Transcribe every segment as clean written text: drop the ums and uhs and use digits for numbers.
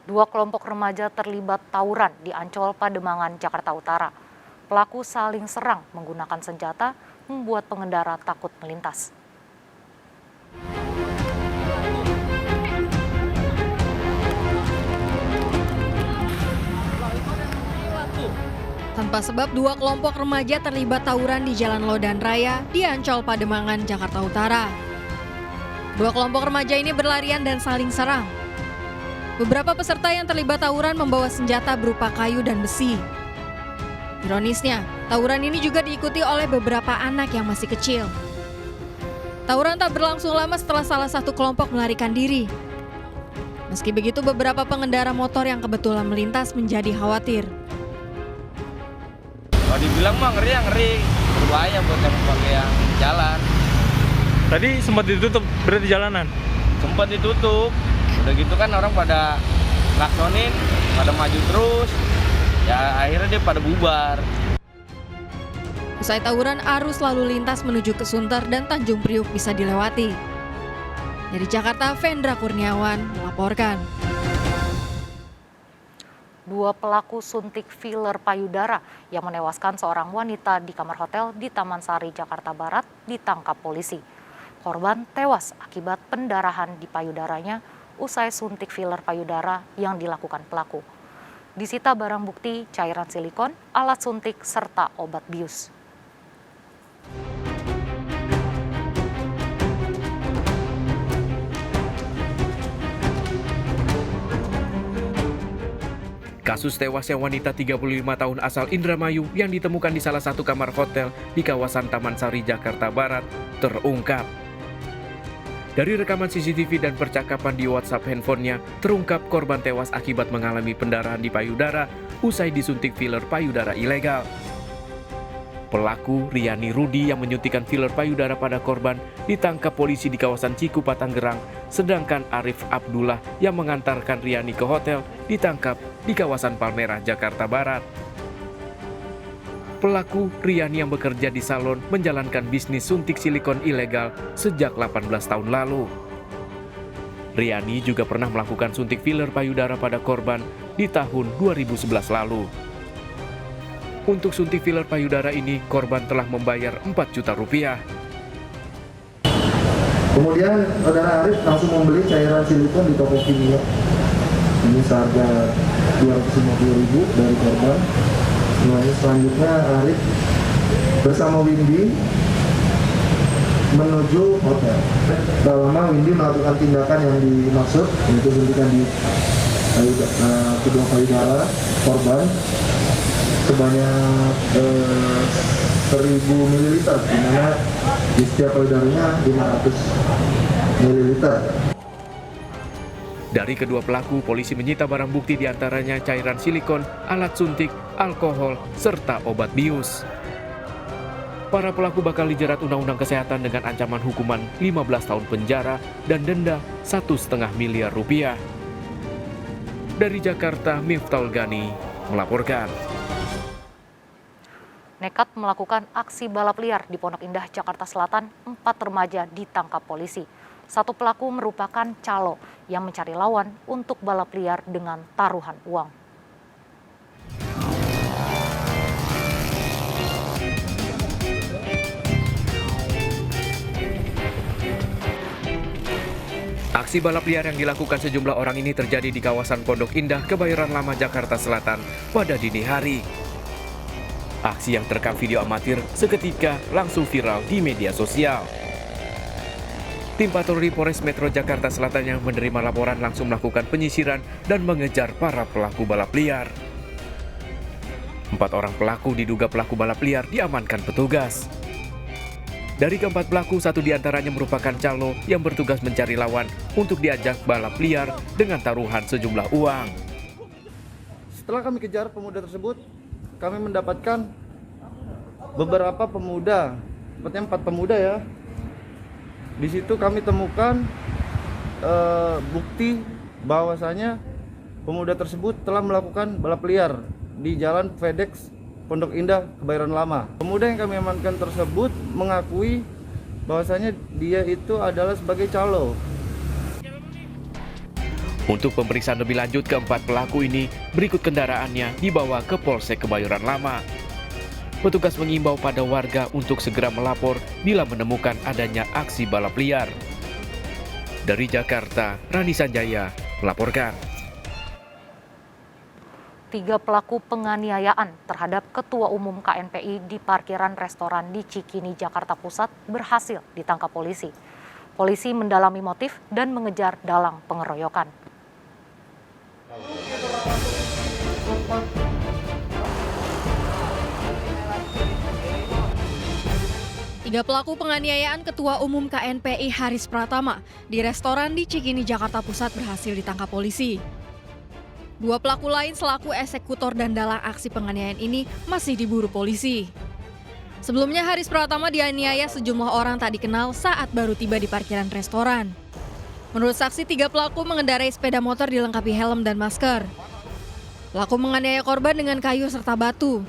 Dua kelompok remaja terlibat tawuran di Ancol, Pademangan, Jakarta Utara. Pelaku saling serang menggunakan senjata, membuat pengendara takut melintas. Tanpa sebab, dua kelompok remaja terlibat tawuran di Jalan Lodan Raya di Ancol, Pademangan, Jakarta Utara. Dua kelompok remaja ini berlarian dan saling serang. Beberapa peserta yang terlibat tawuran membawa senjata berupa kayu dan besi. Ironisnya, tawuran ini juga diikuti oleh beberapa anak yang masih kecil. Tawuran tak berlangsung lama setelah salah satu kelompok melarikan diri. Meski begitu, beberapa pengendara motor yang kebetulan melintas menjadi khawatir. Kalau dibilang mah ngeri, berbahaya buat yang pakai yang jalan. Tadi sempat ditutup berarti jalanan? Sempat ditutup, udah gitu kan orang pada klaksonin, pada maju terus, ya akhirnya dia pada bubar. Usai tawuran, arus lalu lintas menuju ke Sunter dan Tanjung Priuk bisa dilewati. Dari Jakarta, Vendra Kurniawan melaporkan. Dua pelaku suntik filler payudara yang menewaskan seorang wanita di kamar hotel di Taman Sari, Jakarta Barat ditangkap polisi. Korban tewas akibat pendarahan di payudaranya usai suntik filler payudara yang dilakukan pelaku. Disita barang bukti cairan silikon, alat suntik, serta obat bius. Kasus tewasnya wanita 35 tahun asal Indramayu yang ditemukan di salah satu kamar hotel di kawasan Taman Sari, Jakarta Barat terungkap. Dari rekaman CCTV dan percakapan di WhatsApp handphonenya, terungkap korban tewas akibat mengalami pendarahan di payudara usai disuntik filler payudara ilegal. Pelaku Riani Rudi yang menyuntikkan filler payudara pada korban ditangkap polisi di kawasan Cikupa, Tangerang, sedangkan Arif Abdullah yang mengantarkan Riani ke hotel ditangkap di kawasan Palmerah, Jakarta Barat. Pelaku Riani yang bekerja di salon menjalankan bisnis suntik silikon ilegal sejak 18 tahun lalu. Riani juga pernah melakukan suntik filler payudara pada korban di tahun 2011 lalu. Untuk suntik filler payudara ini, korban telah membayar 4 juta rupiah. Kemudian saudara Arif langsung membeli cairan silikon di toko kimia. Ini seharga 250.000 dari korban. Selanjutnya Arif bersama Windy menuju hotel. Tak lama Windy melakukan tindakan yang dimaksud, yaitu suntikan di kedua payudara korban sebanyak 1000 ml, di mana di setiap payudaranya 500 ml. Dari kedua pelaku, polisi menyita barang bukti diantaranya cairan silikon, alat suntik, alkohol, serta obat bius. Para pelaku bakal dijerat Undang-Undang Kesehatan dengan ancaman hukuman 15 tahun penjara dan denda 1,5 miliar rupiah. Dari Jakarta, Miftahul Gani melaporkan. Nekat melakukan aksi balap liar di Pondok Indah, Jakarta Selatan, 4 remaja ditangkap polisi. Satu pelaku merupakan calo yang mencari lawan untuk balap liar dengan taruhan uang. Aksi balap liar yang dilakukan sejumlah orang ini terjadi di kawasan Pondok Indah, Kebayoran Lama, Jakarta Selatan pada dini hari. Aksi yang terekam video amatir seketika langsung viral di media sosial. Tim patroli Polres Metro Jakarta Selatan yang menerima laporan langsung melakukan penyisiran dan mengejar para pelaku balap liar. 4 orang pelaku diduga pelaku balap liar diamankan petugas. Dari keempat pelaku, 1 diantaranya merupakan calo yang bertugas mencari lawan untuk diajak balap liar dengan taruhan sejumlah uang. Setelah kami kejar pemuda tersebut, kami mendapatkan beberapa pemuda, sepertinya 4 pemuda ya. Di situ kami temukan bukti bahwasanya pemuda tersebut telah melakukan balap liar di Jalan FedEx Pondok Indah, Kebayoran Lama. Pemuda yang kami amankan tersebut mengakui bahwasanya dia itu adalah sebagai calo. Untuk pemeriksaan lebih lanjut keempat pelaku ini, berikut kendaraannya dibawa ke Polsek Kebayoran Lama. Petugas mengimbau pada warga untuk segera melapor bila menemukan adanya aksi balap liar. Dari Jakarta, Rani Sanjaya melaporkan. 3 pelaku penganiayaan terhadap Ketua Umum KNPI di parkiran restoran di Cikini, Jakarta Pusat berhasil ditangkap polisi. Polisi mendalami motif dan mengejar dalang pengeroyokan. Tiga pelaku penganiayaan Ketua Umum KNPI Haris Pratama di restoran di Cikini, Jakarta Pusat berhasil ditangkap polisi. 2 pelaku lain selaku eksekutor dan dalang aksi penganiayaan ini masih diburu polisi. Sebelumnya Haris Pratama dianiaya sejumlah orang tak dikenal saat baru tiba di parkiran restoran. Menurut saksi, 3 pelaku mengendarai sepeda motor dilengkapi helm dan masker. Pelaku menganiaya korban dengan kayu serta batu.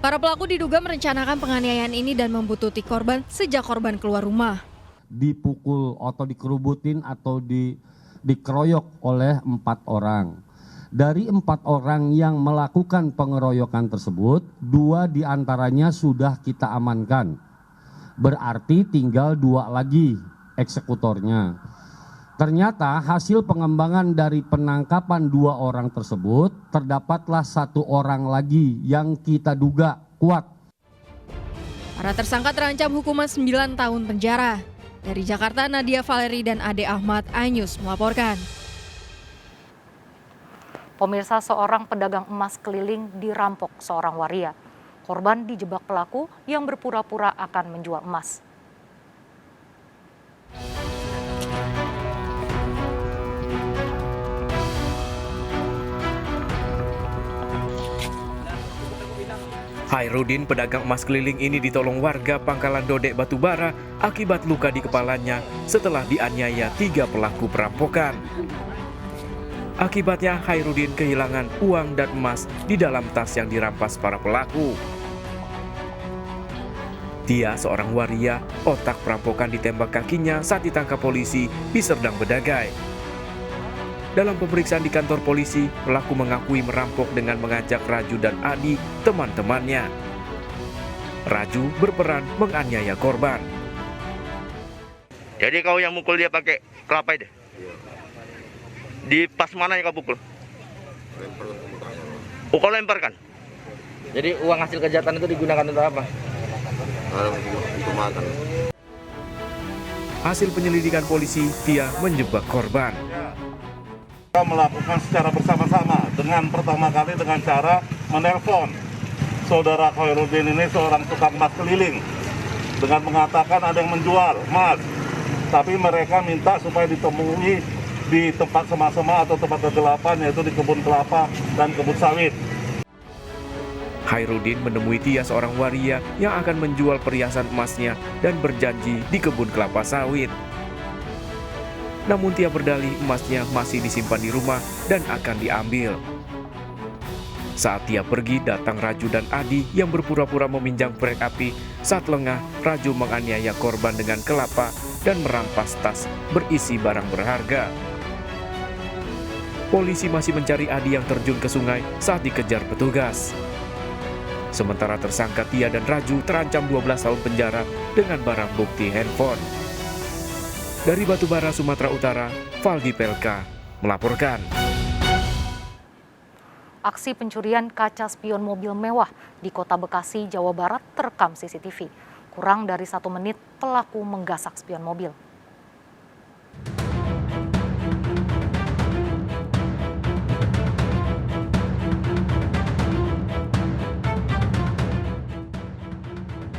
Para pelaku diduga merencanakan penganiayaan ini dan membuntuti korban sejak korban keluar rumah. Dipukul atau dikerubutin atau dikeroyok oleh 4 orang. Dari 4 orang yang melakukan pengeroyokan tersebut, 2 diantaranya sudah kita amankan. Berarti tinggal 2 lagi eksekutornya. Ternyata hasil pengembangan dari penangkapan 2 orang tersebut, terdapatlah 1 orang lagi yang kita duga kuat. Para tersangka terancam hukuman 9 tahun penjara. Dari Jakarta, Nadia Valeri dan Ade Ahmad, iNews melaporkan. Pemirsa, seorang pedagang emas keliling dirampok seorang waria. Korban dijebak pelaku yang berpura-pura akan menjual emas. Hairudin, pedagang emas keliling ini ditolong warga Pangkalan Dodek Batubara akibat luka di kepalanya setelah dianiaya 3 pelaku perampokan. Akibatnya Hairudin kehilangan uang dan emas di dalam tas yang dirampas para pelaku. Dia, seorang waria, otak perampokan ditembak kakinya saat ditangkap polisi di Serdang Bedagai. Dalam pemeriksaan di kantor polisi, pelaku mengakui merampok dengan mengajak Raju dan Adi, teman-temannya. Raju berperan menganiaya korban. Jadi kau yang mukul dia pakai kelapa itu? Di pas mana yang kau pukul? Oh, kau lemparkan? Jadi uang hasil kejahatan itu digunakan untuk apa? Untuk makan. Hasil penyelidikan polisi, dia menjebak korban. Kita melakukan secara bersama-sama dengan pertama kali dengan cara menelpon saudara Khairuddin ini, seorang tukang emas keliling, dengan mengatakan ada yang menjual emas, tapi mereka minta supaya ditemui di tempat sema-sema atau tempat kegelapan, yaitu di kebun kelapa dan kebun sawit. Hairudin menemui Tia, seorang waria yang akan menjual perhiasan emasnya dan berjanji di kebun kelapa sawit. Namun Tia berdalih emasnya masih disimpan di rumah dan akan diambil. Saat Tia pergi, datang Raju dan Adi yang berpura-pura meminjam korek api. Saat lengah, Raju menganiaya korban dengan kelapa dan merampas tas berisi barang berharga. Polisi masih mencari Adi yang terjun ke sungai saat dikejar petugas. Sementara tersangka Tia dan Raju terancam 12 tahun penjara dengan barang bukti handphone. Dari Batubara, Sumatera Utara, Valdi Pelka melaporkan. Aksi pencurian kaca spion mobil mewah di Kota Bekasi, Jawa Barat terekam CCTV. Kurang dari 1 menit, pelaku menggasak spion mobil.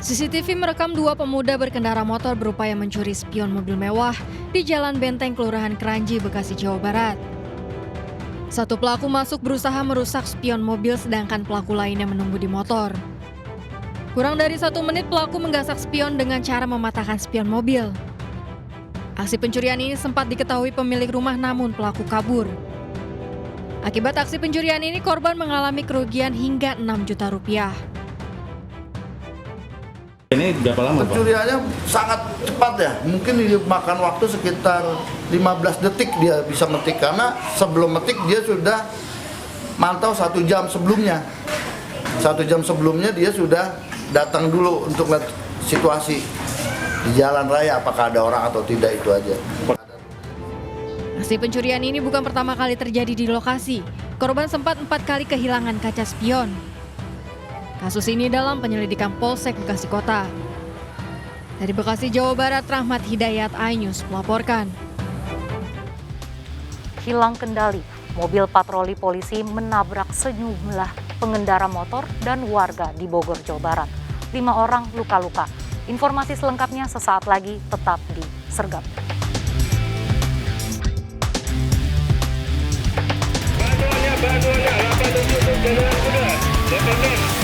CCTV merekam 2 pemuda berkendara motor berupaya mencuri spion mobil mewah di Jalan Benteng, Kelurahan Kranji, Bekasi, Jawa Barat. 1 pelaku masuk berusaha merusak spion mobil, sedangkan pelaku lainnya menunggu di motor. Kurang dari 1 menit, pelaku menggasak spion dengan cara mematahkan spion mobil. Aksi pencurian ini sempat diketahui pemilik rumah, namun pelaku kabur. Akibat aksi pencurian ini, korban mengalami kerugian hingga 6 juta rupiah. Ini berapa lama, Pak? Pencuriannya sangat cepat ya, mungkin makan waktu sekitar 15 detik dia bisa metik, karena sebelum metik dia sudah mantau 1 jam sebelumnya. 1 jam sebelumnya dia sudah datang dulu untuk lihat situasi di jalan raya, apakah ada orang atau tidak, itu aja. Aksi pencurian ini bukan pertama kali terjadi di lokasi. Korban sempat 4 kali kehilangan kaca spion. Kasus ini dalam penyelidikan Polsek Bekasi Kota. Dari Bekasi, Jawa Barat, Rahmat Hidayat, iNews melaporkan. Hilang kendali, mobil patroli polisi menabrak sejumlah pengendara motor dan warga di Bogor, Jawa Barat. 5 orang luka-luka. Informasi selengkapnya sesaat lagi, tetap di Sergap. Bantuannya, 8 untuk jalan kuda,